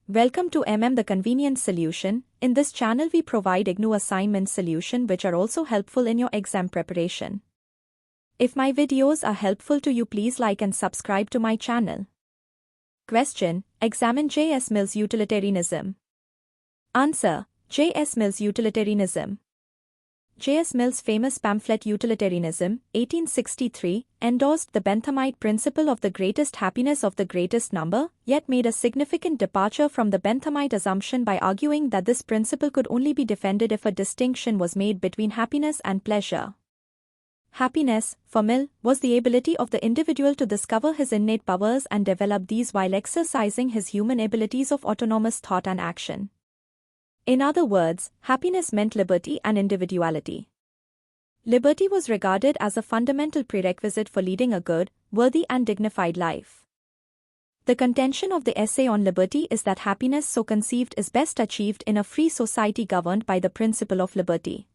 Welcome to the Convenient Solution. In this channel we provide IGNOU assignment solution which are also helpful in your exam preparation. If my videos are helpful to you, please like and subscribe to my channel. Question: Examine J.S.Mill's Utilitarianism. Answer: J.S.Mill's Utilitarianism. J.S.Mill's famous pamphlet Utilitarianism, 1863, endorsed the Benthamite principle of the greatest happiness of the greatest number, yet made a significant departure from the Benthamite assumption by arguing that this principle could only be defended if a distinction was made between happiness and pleasure. Happiness, for Mill, was the ability of the individual to discover his innate powers and develop these while exercising his human abilities of autonomous thought and action. In other words, happiness meant liberty and individuality. Liberty was regarded as a fundamental prerequisite for leading a good, worthy and dignified life. The contention of the essay on liberty is that happiness so conceived is best achieved in a free society governed by the principle of liberty.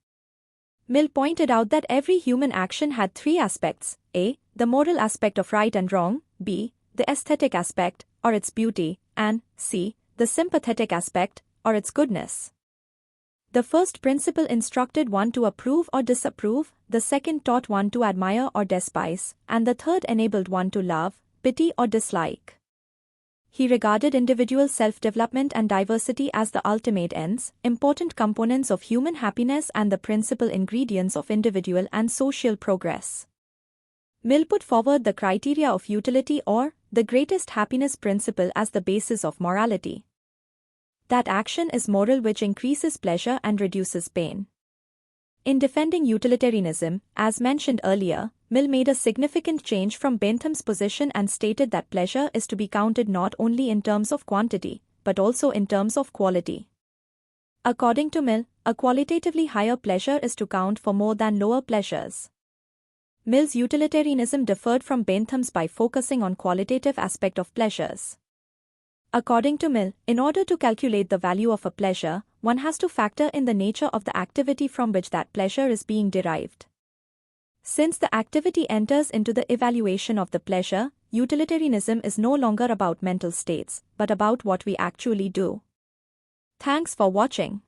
Mill pointed out that every human action had three aspects: A, the moral aspect of right and wrong; B, the aesthetic aspect, or its beauty; and C, the sympathetic aspect, or its goodness. The first principle instructed one to approve or disapprove, the second taught one to admire or despise, and the third enabled one to love, pity or dislike. He regarded individual self-development and diversity as the ultimate ends, important components of human happiness and the principal ingredients of individual and social progress. Mill put forward the criteria of utility or the greatest happiness principle as the basis of morality. That action is moral which increases pleasure and reduces pain. In defending utilitarianism, as mentioned earlier, Mill made a significant change from Bentham's position and stated that pleasure is to be counted not only in terms of quantity, but also in terms of quality. According to Mill, a qualitatively higher pleasure is to count for more than lower pleasures. Mill's utilitarianism differed from Bentham's by focusing on qualitative aspect of pleasures. According to Mill, in order to calculate the value of a pleasure, one has to factor in the nature of the activity from which that pleasure is being derived. Since the activity enters into the evaluation of the pleasure, utilitarianism is no longer about mental states, but about what we actually do. Thanks for watching.